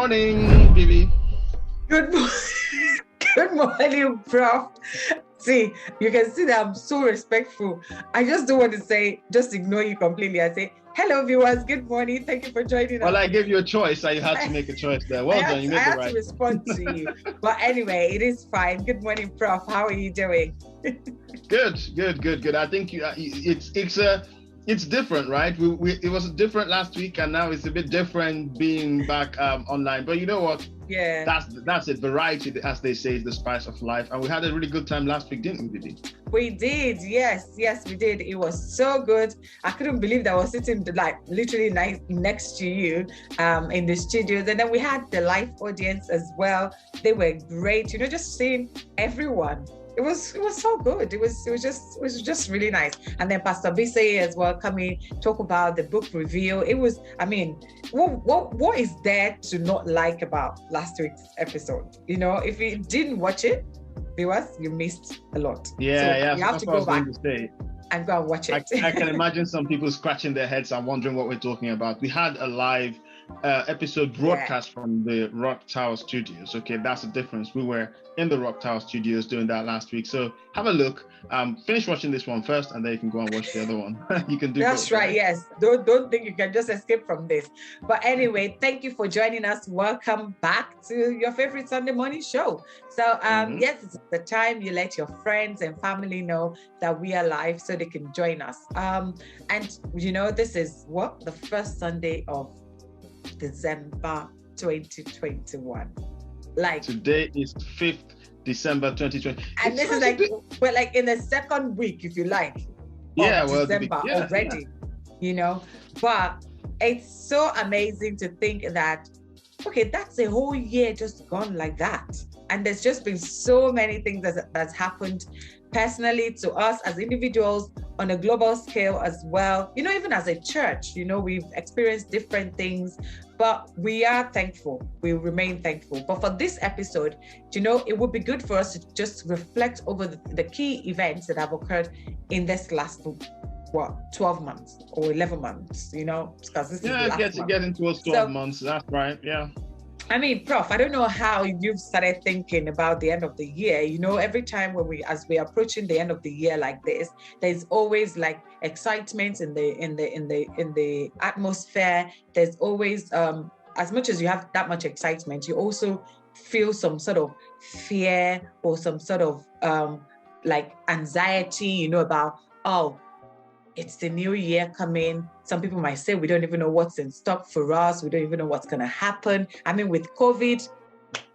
morning, Bibby. Good morning. Good morning, Prof. See, you can see that I'm so respectful. I just don't want to say, just ignore you completely. I say, hello, viewers. Good morning. Thank you for joining us. Well, I gave you a choice, so you had to make a choice there. Well done, you made it right. I had to respond to you. But anyway, it is fine. Good morning, Prof. How are you doing? Good. I think it's different, right? It was different last week, and now it's a bit different being back online. But you know what? Yeah. That's it. Variety, as they say, is the spice of life. And we had a really good time last week, didn't we, Bibby? We did. Yes, we did. It was so good. I couldn't believe that I was sitting like literally next to you in the studios. And then we had the live audience as well. They were great. You know, just seeing everyone. It was so good. It was just really nice. And then Pastor Bisse as well coming talk about the book review. It was, I mean, what is there to not like about last week's episode? You know, if you didn't watch it, viewers, you missed a lot. Yeah. You have to go back and go and watch it. I can imagine some people scratching their heads and wondering what we're talking about. We had a live episode broadcast from the Rock Tower Studios. Okay, that's the difference. We were in the Rock Tower Studios doing that last week. So have a look. Finish watching this one first, and then you can go and watch the other one. You can do that's both, right. Yes. Don't think you can just escape from this. But anyway, thank you for joining us. Welcome back to your favorite Sunday morning show. So yes, it's the time you let your friends and family know that we are live so they can join us. And you know, this is the first Sunday of December 2021. Like today is 5th December 2020. And this is like we're like in the second week, if you like. December already. You know, but it's so amazing to think that that's a whole year just gone like that. And there's just been so many things that's happened personally to us as individuals, on a global scale as well. You know, even as a church, you know, we've experienced different things, but we are thankful. We remain thankful. But for this episode, you know, it would be good for us to just reflect over the key events that have occurred in this last 12 months or 11 months, you know, because this is the last getting towards 12 months. That's right. Yeah. I mean, Prof, I don't know how you've started thinking about the end of the year. You know, every time as we're approaching the end of the year like this, there's always like excitement in the atmosphere. There's always as much as you have that much excitement, you also feel some sort of fear or some sort of like anxiety, you know, about it's the new year coming. Some people might say we don't even know what's in stock for us. We don't even know what's going to happen. I mean, with COVID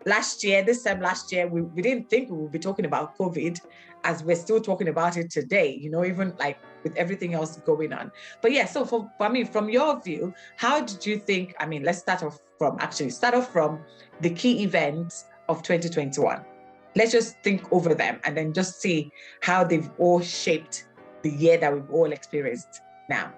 this time last year, we didn't think we would be talking about COVID as we're still talking about it today, you know, even like with everything else going on. But yeah, so from your view, how did you think, I mean, let's start off from the key events of 2021. Let's just think over them and then just see how they've all shaped the year that we've all experienced now.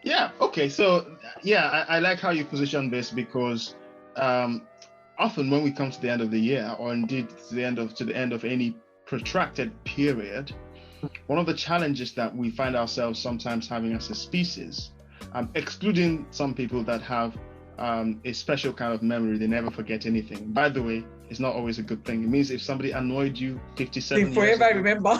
Yeah. Okay. So I like how you position this because often when we come to the end of the year, or indeed to the end of any protracted period, one of the challenges that we find ourselves sometimes having as a species, excluding some people that have a special kind of memory, they never forget anything. By the way, it's not always a good thing. It means if somebody annoyed you 57 years forever ago, remember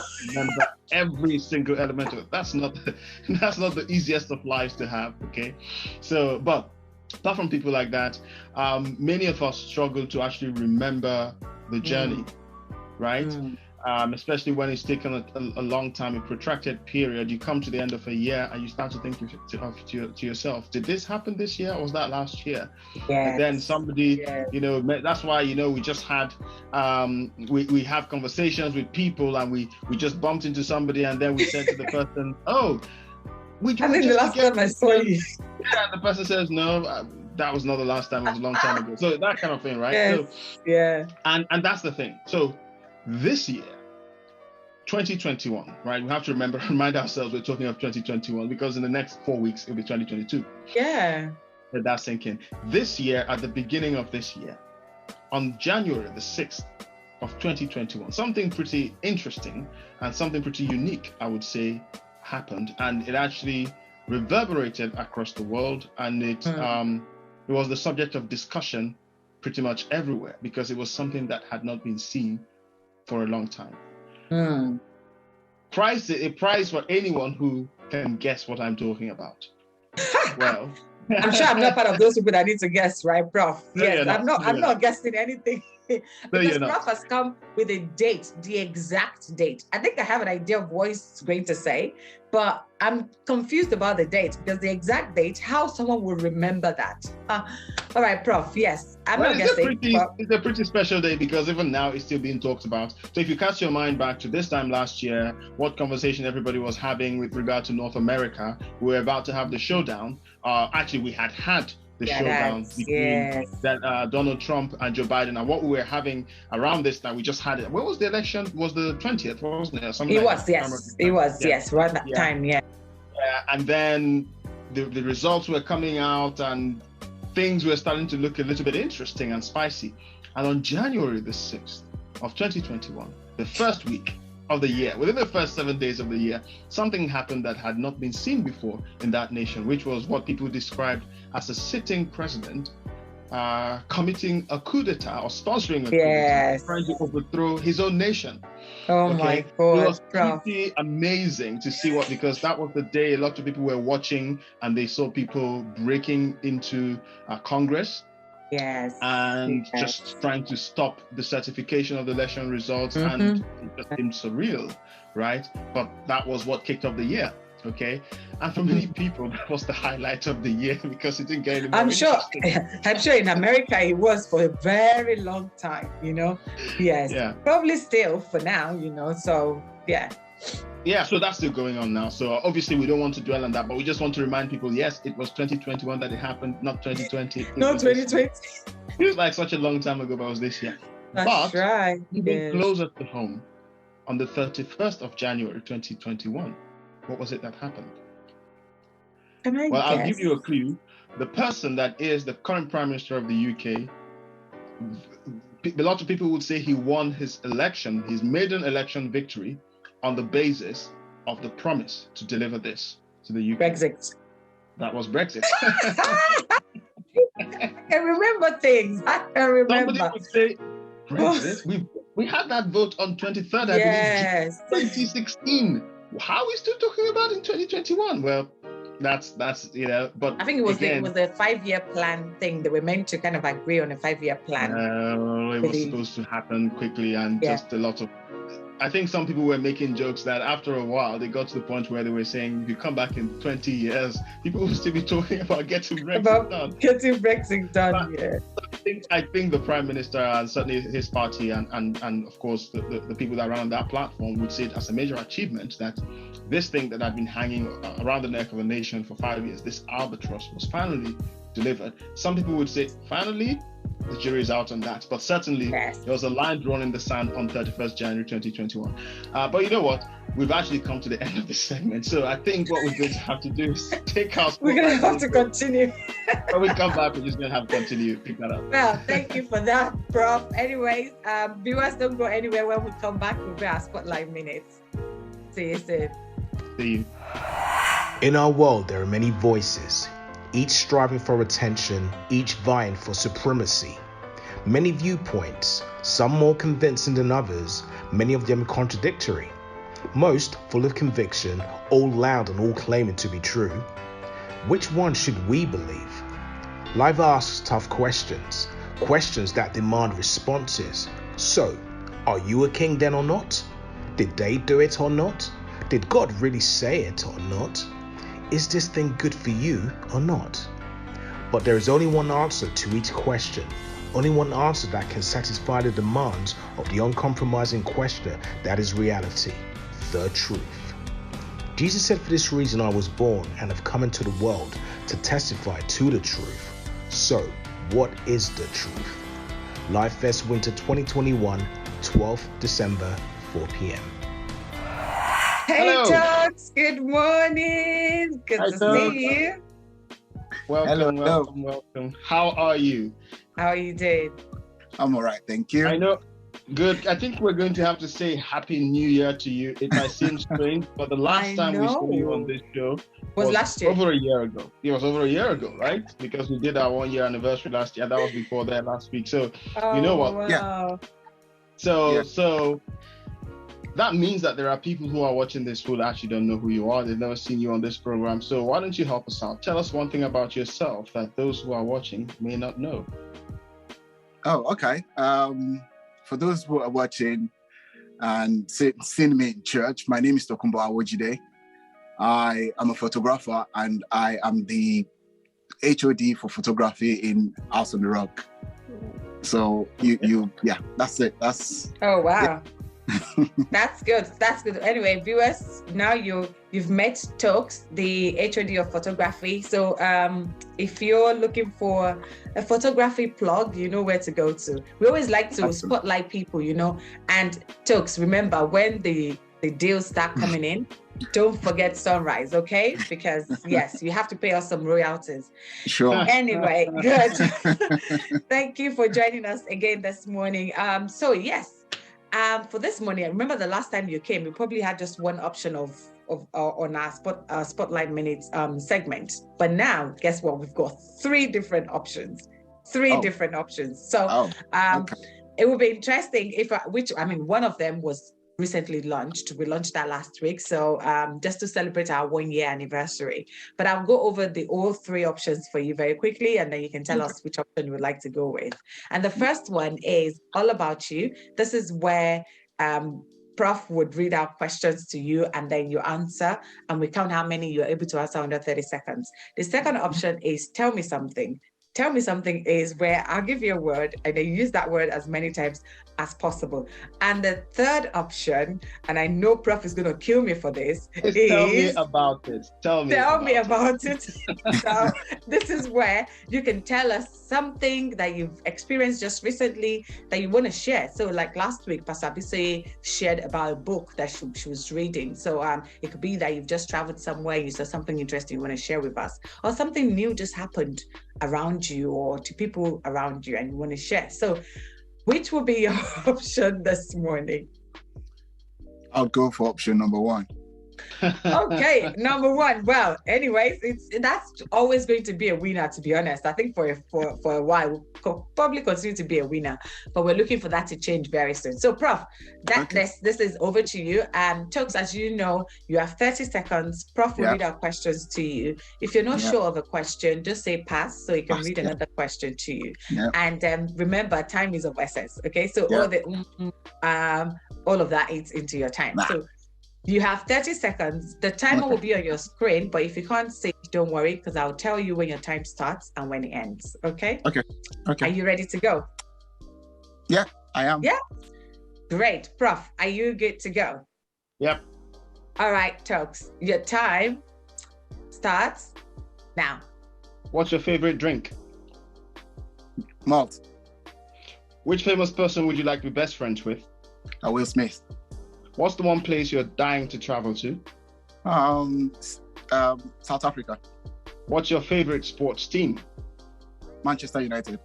every single element of it. That's not the easiest of lives to have. Okay, so but apart from people like that, many of us struggle to actually remember the journey, right? Especially when it's taken a long time, a protracted period. You come to the end of a year and you start to think to yourself, did this happen this year or was that last year? Yes. And then somebody, you know, that's why, you know, we just had, we have conversations with people and we just bumped into somebody and then we said to the person, I think the last time I saw you. Yeah, the person says, no, that was not the last time, it was a long time ago. So that kind of thing, right? Yes. So, yeah. And that's the thing. So this year, 2021, right? We have to remind ourselves we're talking of 2021 because in the next 4 weeks, it'll be 2022. Yeah. Let that sink in. This year, at the beginning of this year, on January the 6th of 2021, something pretty interesting and something pretty unique, I would say, happened. And it actually reverberated across the world. And it was the subject of discussion pretty much everywhere because it was something that had not been seen for a long time. A prize for anyone who can guess what I'm talking about. Well, I'm sure I'm not part of those people that need to guess, right, Prof? No, Yes, I'm not guessing anything. Because Prof has come with a date, the exact date. I think I have an idea of what he's going to say, but I'm confused about the date because the exact date, how someone will remember that. All right, Prof, yes. I'm not guessing. It's a pretty special day because even now it's still being talked about. So if you cast your mind back to this time last year, what conversation everybody was having with regard to North America, we were about to have the showdown. Actually, we had the showdown between Donald Trump and Joe Biden. And what we were having around this time, we just had it. When was the election? Was the 20th, wasn't it? Something Yes, around that time, and then the results were coming out and things were starting to look a little bit interesting and spicy. And on January the 6th of 2021, the first week of the year, within the first 7 days of the year, something happened that had not been seen before in that nation, which was what people described as a sitting president committing a coup d'etat or sponsoring a coup d'etat, trying to overthrow his own nation. My God. It was pretty amazing to see because that was the day a lot of people were watching and they saw people breaking into Congress. And just trying to stop the certification of the election results, and it just seemed surreal, right? But that was what kicked off the year, okay? And for many people, that was the highlight of the year because it didn't get any more I'm sure in America it was for a very long time, probably still for now, so so that's still going on now. So obviously we don't want to dwell on that, but we just want to remind people, yes, it was 2021 that it happened, not 2020. Not 2020. Feels like such a long time ago, but it was this year. That's right. Even closer to home, on the 31st of January 2021, what was it that happened? I'll give you a clue. The person that is the current Prime Minister of the UK, a lot of people would say he won his maiden election victory on the basis of the promise to deliver this to the UK. Brexit. That was Brexit. I can remember things. Somebody would say, Brexit? We had that vote on 23rd, I believe, 2016. How are we still talking about in 2021? Well, that's but I think it was the 5-year plan thing. They were meant to kind of agree on a 5-year plan. It was supposed to happen quickly and just a lot of. I think some people were making jokes that after a while they got to the point where they were saying, if you come back in 20 years, people will still be talking about getting Brexit done. I think the Prime Minister and certainly his party and of course the people that run that platform would see it as a major achievement that this thing that had been hanging around the neck of the nation for 5 years, this albatross, was finally delivered. Some people would say, finally, the jury is out on that, but certainly there was a line drawn in the sand on 31st January 2021. But you know what? We've actually come to the end of this segment, so I think what we're going to have to do is take our. We're going to have to continue. When we come back, we're just going to have to continue. Pick that up. Well, thank you for that, Prof. Anyways, viewers, don't go anywhere. When we come back, we'll be our Spotlight Minutes. See you soon. See you. In our world, there are many voices, each striving for attention, each vying for supremacy. Many viewpoints, some more convincing than others, many of them contradictory. Most full of conviction, all loud and all claiming to be true. Which one should we believe? Life asks tough questions, questions that demand responses. So, are you a king then or not? Did they do it or not? Did God really say it or not? Is this thing good for you or not? But there is only one answer to each question, only one answer that can satisfy the demands of the uncompromising questioner that is reality, the truth. Jesus said, for this reason I was born and have come into the world to testify to the truth. So, what is the truth? Live Fest Winter 2021, 12th December, 4 p.m. Hey, Tux, good morning. Good to see you. Welcome. How are you? How are you doing? I'm all right, thank you. I know Good. I think we're going to have to say Happy New Year to you. It might seem strange, but the last time we saw you on this show was last year. Over a year ago. It was over a year ago, right? Because we did our 1 year anniversary last year. That was before that last week. So you know what? Wow. Yeah. So that means that there are people who are watching this who actually don't know who you are. They've never seen you on this program. So why don't you help us out? Tell us one thing about yourself that those who are watching may not know. Oh, okay. For those who are watching and seeing me in church, my name is Tokunbo Awojide. I am a photographer and I am the HOD for photography in House on the Rock. So yeah, that's it. Oh wow. Yeah. That's good. Anyway, viewers, now you've met Tokes, the HOD of photography. So if you're looking for a photography plug, you know where to go to. We always like to spotlight people, and Tokes, remember when the deals start coming in, don't forget SonRise, okay? Because yes, you have to pay us some royalties. Sure. Anyway, good. Thank you for joining us again this morning. So yes. For this morning, I remember the last time you came, we probably had just one option of on our Spotlight Minutes segment. But now, guess what? We've got three different options. Different options. So okay. It will be interesting one of them was recently launched. We launched that last week. So just to celebrate our 1 year anniversary. But I'll go over all three options for you very quickly, and then you can tell us which option you would like to go with. And the first one is all about you. This is where Prof would read out questions to you and then you answer, and we count how many you're able to answer under 30 seconds. The second option is tell me something. Tell me something is where I'll give you a word and then use that word as many times as possible. And the third option, and I know Prof is going to kill me for this, is tell me about it. Tell me about it. So this is where you can tell us something that you've experienced just recently that you want to share. So like last week, Pastor Bise shared about a book that she was reading. So it could be that you've just traveled somewhere, you saw something interesting you want to share with us, or something new just happened around you or to people around you and you want to share. So which will be your option this morning? I'll go for option number one. Okay, number one. Well, anyways, that's always going to be a winner, to be honest. I think for a while we'll probably continue to be a winner, but we're looking for that to change very soon. So Prof, this is over to you. And Tokes, as you know, you have 30 seconds. Prof will read our questions to you. If you're not sure of a question, just say pass so he can read another question to you. And remember, time is of essence. Okay, so all of that eats into your time. So you have 30 seconds. The timer will be on your screen, but if you can't see, don't worry, because I'll tell you when your time starts and when it ends. Okay? Okay. Are you ready to go? Yeah, I am. Yeah? Great. Prof, are you good to go? Yep. All right, Tokes. Your time starts now. What's your favorite drink? Malt. Which famous person would you like to be best friends with? Will Smith. What's the one place you're dying to travel to? South Africa. What's your favorite sports team? Manchester United.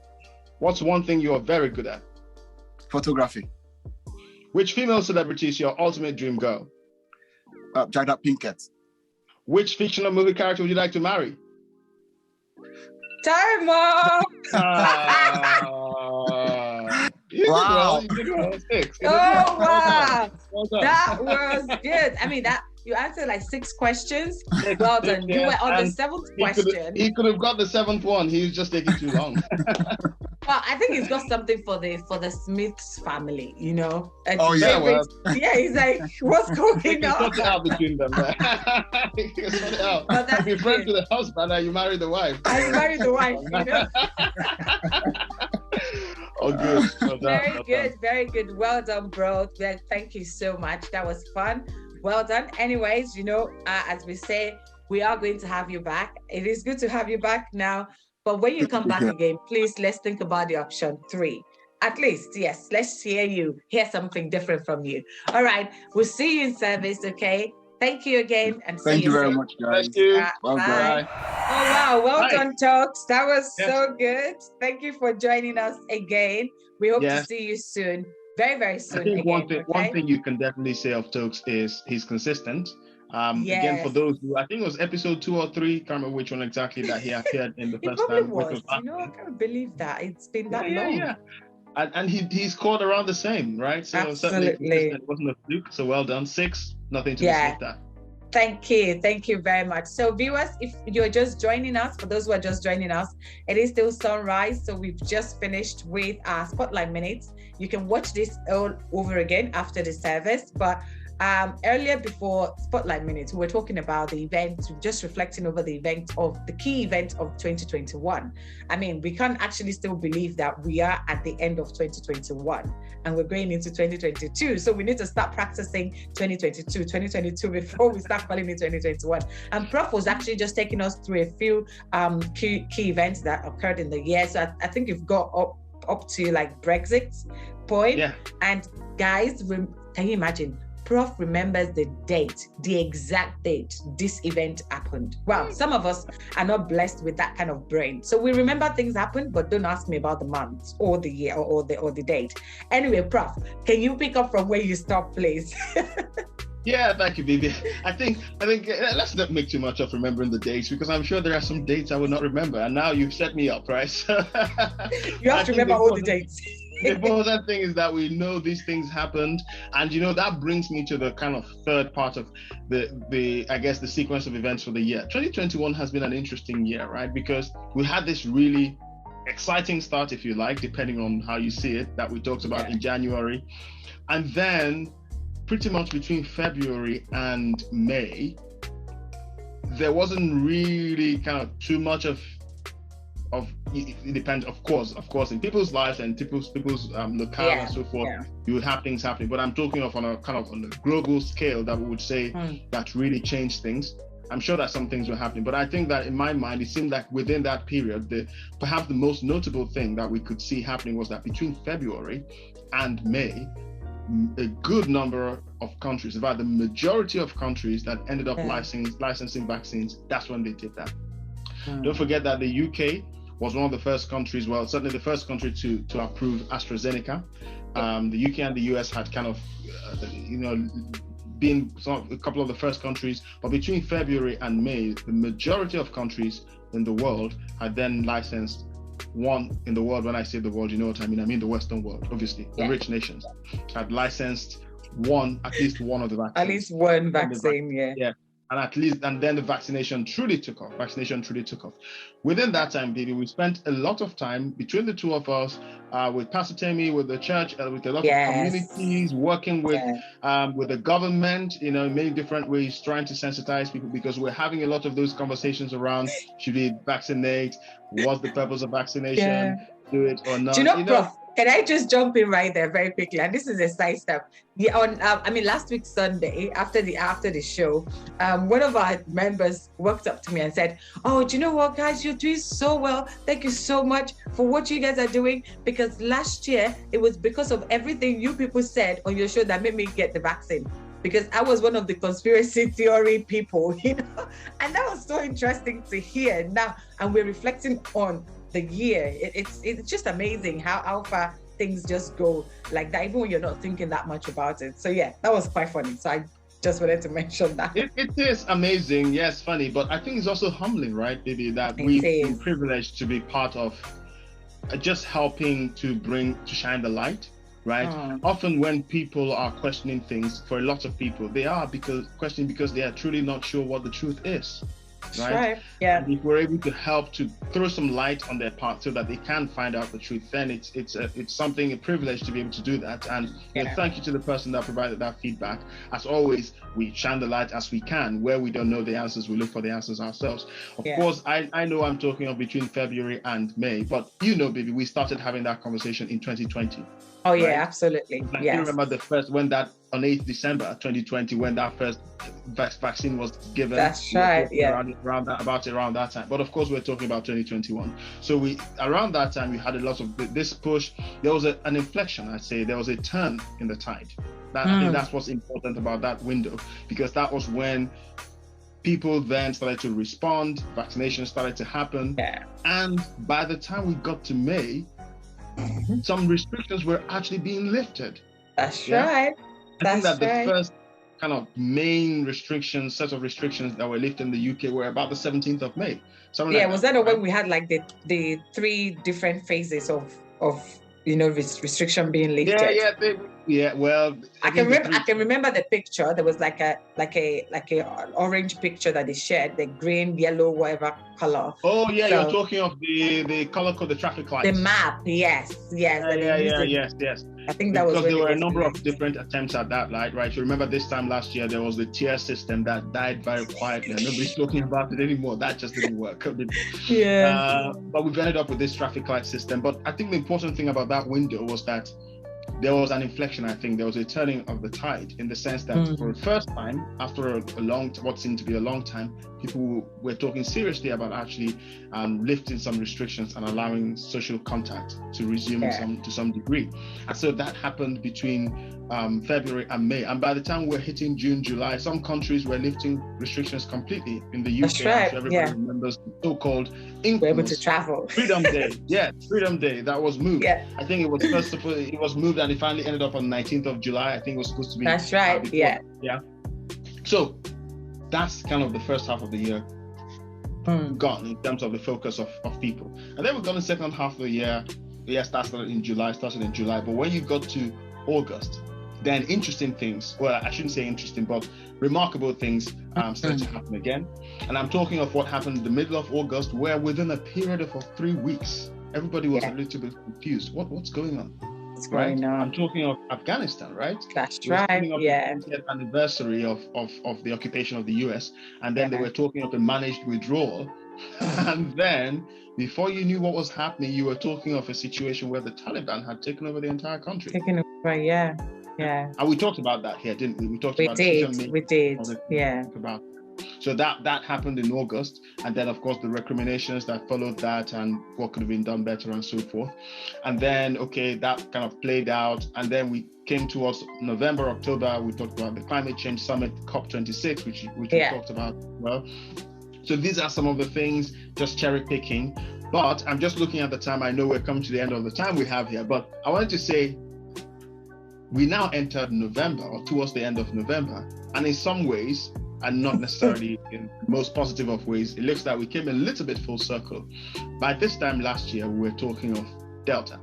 What's one thing you're very good at? Photography. Which female celebrity is your ultimate dream girl? Jada Pinkett. Which fictional movie character would you like to marry? Time up! Wow. Oh, wow. That was good. I mean, you answered like 6 questions. Well done. You were on the 7th question. He could have got the 7th one. He was just taking too long. Well, I think he's got something for the Smiths family, Oh, yeah. Well. Yeah, he's like, what's going on? Sort it out between them. Sort it out. But that's be friends with the husband and you marry the wife. I married the wife, Oh, good. Very good. Well done, bro. Thank you so much. That was fun. Well done. Anyways, as we say, we are going to have you back. It is good to have you back now. But when you come back again, please, let's think about the option 3. At least, yes, let's hear something different from you. All right. We'll see you in service, okay? Thank you again. And thank you very much, guys. Thank you. Well done. Oh, wow. Well done, Tokes. That was so good. Thank you for joining us again. We hope to see you soon. very, very soon. I think again, one thing you can definitely say of Tokes is he's consistent. Again, for Yes. those who, I think it was episode 2 or 3, can't remember which one exactly, that he appeared in the It first probably time, which was. was You know, I can't believe that it's been that yeah, long. yeah. And he scored around the same, right? So certainly Absolutely. consistent. It wasn't a fluke. So well done. 6, nothing to be sniffed at. Thank you very much. So viewers, if you're just joining us, for those who are just joining us, it is still SonRise. So we've just finished with our Spotlight Minutes. You can watch this all over again after the service, but earlier, before Spotlight Minutes, we were talking about the event, just reflecting over the key event of 2021. I mean, we can't actually still believe that we are at the end of 2021 and we're going into 2022. So we need to start practicing 2022 before we start calling it 2021. And Prof was actually just taking us through a few key events that occurred in the year. So I think you've got up to like Brexit point. Yeah. And guys, can you imagine? Prof remembers the date, the exact date this event happened. Wow, some of us are not blessed with that kind of brain. So we remember things happened, but don't ask me about the month or the year or the date. Anyway, Prof, can you pick up from where you stopped, please? Yeah, thank you, Bibby. I think let's not make too much of remembering the dates, because I'm sure there are some dates I will not remember. And now you've set me up, right? You have to remember all the dates. The important thing is that we know these things happened, and that brings me to the kind of third part of the I guess the sequence of events for the year. 2021 has been an interesting year, right? Because we had this really exciting start, if you like, depending on how you see it, that we talked about in January, and then pretty much between February and May, there wasn't really kind of too much of it depends, of course, in people's lives and people's locale and so forth. You would have things happening, but I'm talking of on a global scale that we would say that really changed things. I'm sure that some things were happening, but I think that in my mind, it seemed like within that period, perhaps the most notable thing that we could see happening was that between February and May, a good number of countries, about the majority of countries that ended up licensing vaccines, that's when they did that. Don't forget that the UK was one of the first countries, well, certainly the first country to approve AstraZeneca. The UK and the US had kind of, been a couple of the first countries, but between February and May, the majority of countries in the world had then licensed one in the world. When I say the world, you know what I mean? I mean the Western world, obviously. The rich nations had licensed at least one of the vaccines. At least one vaccine, yeah. And then the vaccination truly took off. Within that time, Bibby, we spent a lot of time between the two of us, with Pastor Temi, with the church, with a lot of communities, working with the government, in many different ways, trying to sensitize people, because we're having a lot of those conversations around, should we vaccinate? What's the purpose of vaccination? Do it or not? Do you know, Prof? Can I just jump in right there very quickly? And this is a side step. Yeah, last week Sunday after the show, one of our members walked up to me and said, "Oh, do you know what, guys? You're doing so well. Thank you so much for what you guys are doing. Because last year it was because of everything you people said on your show that made me get the vaccine. Because I was one of the conspiracy theory people, and that was so interesting to hear now. And we're reflecting on the year. It's just amazing how far things just go like that, even when you're not thinking that much about it. So yeah, that was quite funny. So I just wanted to mention that. It is amazing, yes, funny, but I think it's also humbling, right, Bibby, that we've been privileged to be part of just helping to shine the light, right? Often when people are questioning things, for a lot of people, they are questioning because they are truly not sure what the truth is. Right? Yeah. And if we're able to help to throw some light on their path so that they can find out the truth, then it's a privilege to be able to do that. And thank you to the person that provided that feedback. As always, we shine the light as we can. Where we don't know the answers, we look for the answers ourselves. Of course, I know I'm talking of between February and May, but Bibby, we started having that conversation in 2020. Oh yeah, absolutely. I can remember the first on 8th December 2020, when that first vaccine was given. That's right. Around that time. But of course, we're talking about 2021. So around that time, we had a lot of this push. There was an inflection, I'd say. There was a turn in the tide. I think that's what's important about that window, because that was when people then started to respond. Vaccinations started to happen, and by the time we got to May, some restrictions were actually being lifted. That's Yeah? right. I think That's that the right. first kind of main set of restrictions that were lifted in the UK were about the 17th of May. Something Yeah, like was that, that the right? when we had like the three different phases of restriction being lifted? Well, I I can think the remember. I three. can remember the picture. There was like a orange picture that they shared, the green, yellow, whatever color. Oh yeah, you're So talking of the color code, the traffic the lights. map, yes, that they used it. Yes. I think that was Because when there it were a was number of released. different attempts at that, right? You remember this time last year, there was the tier system that died very quietly, and nobody's talking about it anymore. That just didn't work. Yes. But we've ended up with this traffic light system. But I think the important thing about that window was that there was an inflection. I think there was a turning of the tide, in the sense that for the first time, after what seemed to be a long time, people were talking seriously about actually lifting some restrictions and allowing social contact to resume to some degree. And so that happened between February and May. And by the time we're hitting June, July, some countries were lifting restrictions completely. In the UK, That's right. I'm sure everybody remembers the so-called we're able to travel. Freedom Day. Yeah, Freedom Day. That was moved. Yeah. I think it was it was moved, and it finally ended up on 19th of July. I think it was supposed to be. That's right. Yeah. So that's kind of the first half of the year gone in terms of the focus of people. And then we've got the second half of the year. Started in July. But when you got to August, then interesting things, well, I shouldn't say interesting, but remarkable things started to happen again. And I'm talking of what happened in the middle of August, where within a period of 3 weeks, everybody was a little bit confused. What's going on? What's going on? I'm talking of Afghanistan, right? That's right. Yeah. The 20th anniversary of the occupation of the US, and then they were talking of a managed withdrawal. And then, before you knew what was happening, you were talking of a situation where the Taliban had taken over the entire country. Yeah. And we talked about that here, didn't we? We did. Yeah. So that happened in August, and then of course the recriminations that followed that, and what could have been done better, and so forth. And then that kind of played out, and then we came towards November, October. We talked about the climate change summit, COP26, which we talked about well. So these are some of the things, just cherry picking. But I'm just looking at the time. I know we're coming to the end of the time we have here, but I wanted to say we now entered November, or towards the end of November, and in some ways, and not necessarily in the most positive of ways, it looks like we came a little bit full circle. By this time last year, we were talking of Delta,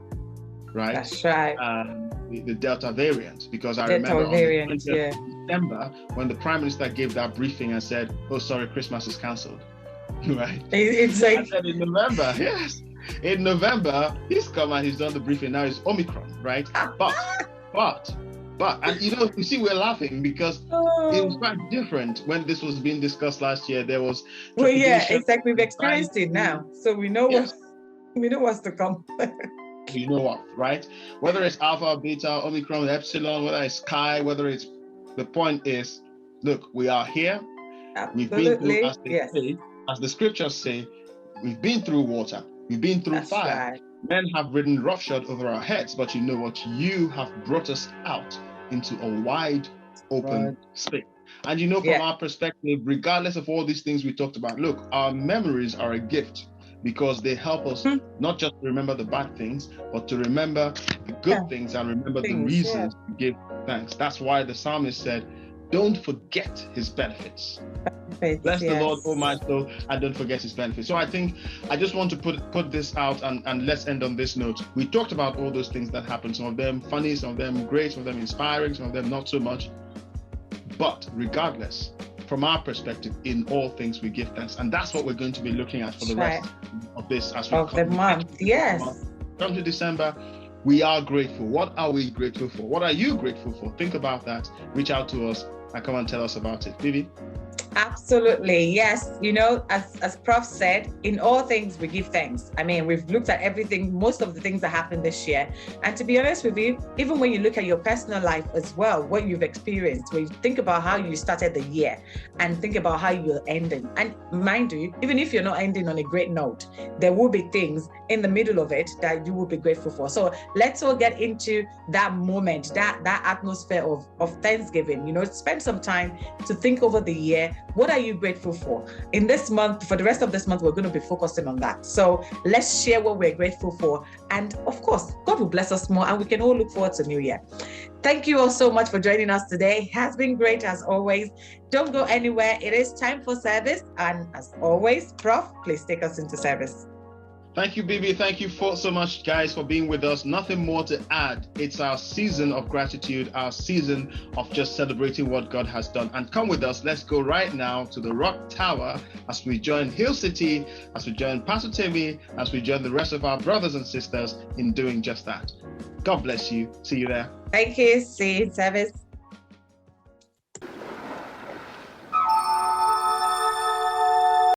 right? That's right. The Delta variant, because I remember on the 20th of December, when the Prime Minister gave that briefing and said, "Oh, sorry, Christmas is cancelled," right? It's like, I said in November, yes. In November, he's come and he's done the briefing. Now it's Omicron, right? But, and you see, we're laughing because it was quite different when this was being discussed last year. There was it's like we've experienced it now, so we know what's to come. You know what, right? Whether it's Alpha, Beta, Omicron, Epsilon, whether it's Chi, the point is, look, we are here. Absolutely. We've been through, as the scriptures say, we've been through water, we've been through fire. Right. Men have ridden roughshod over our heads, but you know what? You have brought us out into a wide open space. And from our perspective, regardless of all these things we talked about, look, our memories are a gift, because they help us not just remember the bad things, but to remember the good things and remember the reasons to give thanks. That's why the psalmist said, don't forget his benefits. Bless the Lord, oh my soul, and don't forget his benefits. So I think I just want to put this out, and let's end on this note. We talked about all those things that happened, some of them funny, some of them great, some of them inspiring, some of them not so much. But regardless, from our perspective, in all things we give thanks. And that's what we're going to be looking at for the rest of this as we come the month. Yes. Come to December, we are grateful. What are we grateful for? What are you grateful for? Think about that. Reach out to us and come and tell us about it. Bibby? Absolutely. Yes. As Prof said, in all things we give thanks. I mean, we've looked at everything, most of the things that happened this year. And to be honest with you, even when you look at your personal life as well, what you've experienced, when you think about how you started the year and think about how you're ending. And mind you, even if you're not ending on a great note, there will be things in the middle of it that you will be grateful for. So let's all get into that moment, that atmosphere of Thanksgiving. Spend some time to think over the year. What are you grateful for? In this month, for the rest of this month, we're going to be focusing on that. So let's share what we're grateful for. And of course, God will bless us more and we can all look forward to New Year. Thank you all so much for joining us today. It has been great as always. Don't go anywhere. It is time for service. And as always, Prof, please take us into service. Thank you, Bibby. Thank you so much, guys, for being with us. Nothing more to add. It's our season of gratitude, our season of just celebrating what God has done. And come with us. Let's go right now to the Rock Tower as we join Hill City, as we join Pastor Timmy, as we join the rest of our brothers and sisters in doing just that. God bless you. See you there. Thank you. See you in service.